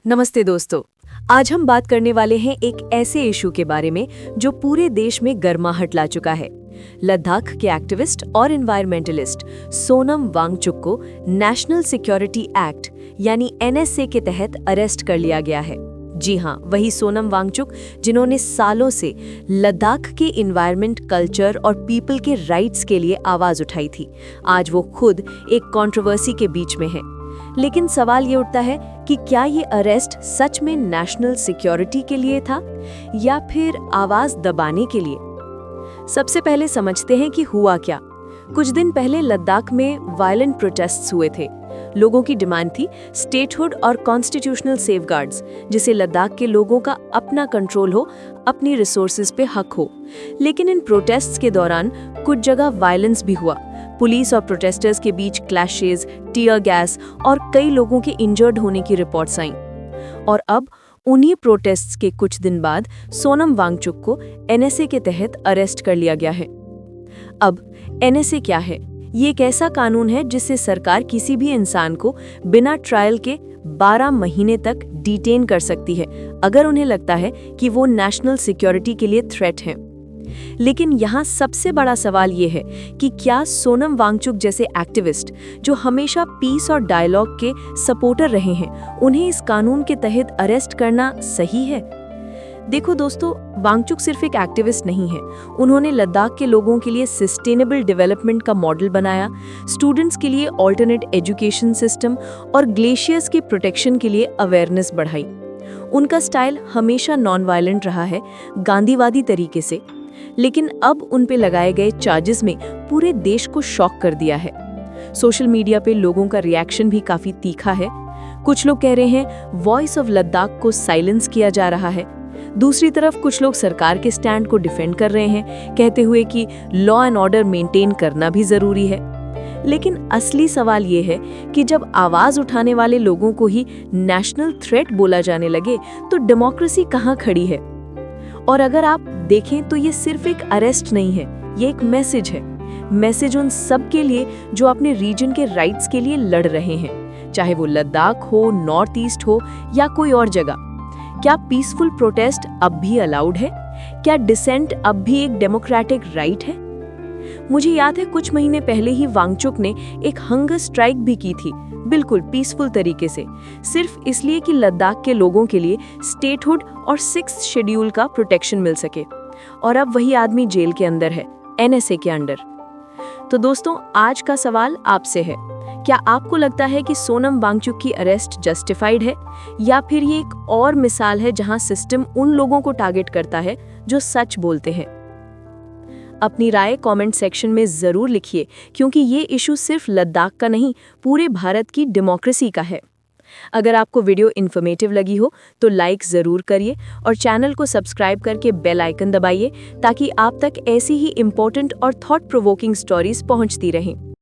नमस्ते दोस्तों। आज हम बात करने वाले हैं एक ऐसे इशू के बारे में जो पूरे देश में गर्माहट ला चुका है। लद्दाख के एक्टिविस्ट और एनवायरमेंटलिस्ट सोनम वांगचुक को नेशनल सिक्योरिटी एक्ट यानी एनएसए के तहत अरेस्ट कर लिया गया है। जी हाँ, वही सोनम वांगचुक जिन्होंने सालों से लद्दाख के एनवायरनमेंट, कल्चर और पीपल के राइट्स के लिए आवाज उठाई थी। आज वो खुद एक कंट्रोवर्सी के बीच में है। लेकिन सवाल ये उठता है कि क्या ये अरेस्ट सच में नेशनल सिक्योरिटी के लिए था या फिर आवाज दबाने के लिए? सबसे पहले समझते हैं कि हुआ क्या। कुछ दिन पहले लद्दाख में वायलेंट प्रोटेस्ट्स हुए थे। लोगों की डिमांड थी स्टेटहुड और कॉन्स्टिट्यूशनल सेफगार्ड्स, जिसे लद्दाख के लोगों का अपना कंट्रोल हो, अपनी रिसोर्सेज पे हक हो। लेकिन इन प्रोटेस्ट्स के दौरान कुछ जगह वायलेंस भी हुआ। पुलिस और प्रोटेस्टर्स के बीच क्लैशेस, टीयर गैस और कई लोगों के इंजर्ड होने की रिपोर्ट्स आईं। और अब उन्हीं प्रोटेस्ट्स के कुछ दिन बाद सोनम वांगचुक को एनएसए के तहत अरेस्ट कर लिया गया है। अब एनएसए क्या है? ये एक ऐसा कानून है जिससे सरकार किसी भी इंसान को बिना ट्रायल के 12 महीने तक डिटेन कर सकती है अगर उन्हें लगता है कि वो नेशनल सिक्योरिटी के लिए थ्रेट है। लेकिन यहाँ सबसे बड़ा सवाल ये है कि क्या सोनम वांगचुक जैसे एक्टिविस्ट, जो हमेशा पीस और डायलॉग के सपोर्टर रहे हैं, उन्हें इस कानून के तहत अरेस्ट करना सही है? देखो दोस्तों, वांगचुक सिर्फ एक एक्टिविस्ट नहीं है। उन्होंने लद्दाख के लोगों के लिए सस्टेनेबल डेवलपमेंट का मॉडल बनाया, स्टूडेंट्स के लिए ऑल्टरनेट एजुकेशन सिस्टम और ग्लेशियर्स की प्रोटेक्शन के लिए अवेयरनेस बढ़ाई। उनका स्टाइल हमेशा नॉन वायलेंट रहा है, गांधीवादी तरीके से। लेकिन अब उन पे लगाए गए चार्जेस में पूरे देश को शॉक कर दिया है। सोशल मीडिया पे लोगों का रिएक्शन भी काफी तीखा है। कुछ लोग कह रहे हैं वॉइस ऑफ लद्दाख को साइलेंस किया जा रहा है। दूसरी तरफ कुछ लोग सरकार के स्टैंड को डिफेंड कर रहे हैं, कहते हुए कि लॉ एंड ऑर्डर मेंटेन करना भी जरूरी है। लेकिन असली सवाल ये है कि जब आवाज उठाने वाले लोगों को ही नेशनल थ्रेट बोला जाने लगे तो डेमोक्रेसी कहाँ खड़ी है? और अगर आप देखें तो ये सिर्फ एक अरेस्ट नहीं है, ये एक मैसेज है। मैसेज उन सब के लिए जो अपने रीजन के राइट्स के लिए लड़ रहे हैं, चाहे वो लद्दाख हो, नॉर्थ ईस्ट हो या कोई और जगह। क्या पीसफुल प्रोटेस्ट अब भी अलाउड है? क्या डिसेंट अब भी एक डेमोक्रेटिक राइट है? मुझे याद है कुछ महीने पहले ही वांगचुक ने एक हंगर स्ट्राइक भी की थी, बिल्कुल पीसफुल तरीके से, सिर्फ इसलिए कि लद्दाख के लोगों के लिए स्टेटहुड और 6th शेड्यूल का प्रोटेक्शन मिल सके। और अब वही आदमी जेल के अंदर है, एनएसए के अंडर। तो दोस्तों, आज का सवाल आपसे है, क्या आपको लगता है कि सोनम वांगचुक की अरेस्ट जस्टिफाइड है या फिर ये एक और मिसाल है जहां सिस्टम उन लोगों को टारगेट करता है जो सच बोलते हैं? अपनी राय कमेंट सेक्शन में जरूर लिखिए, क्योंकि ये इशू सिर्फ लद्दाख का नहीं, पूरे भारत की डेमोक्रेसी का है। अगर आपको वीडियो इन्फॉर्मेटिव लगी हो तो लाइक जरूर करिए और चैनल को सब्सक्राइब करके बेल आइकन दबाइए ताकि आप तक ऐसी ही इम्पोर्टेंट और थॉट प्रोवोकिंग स्टोरीज पहुंचती रहें।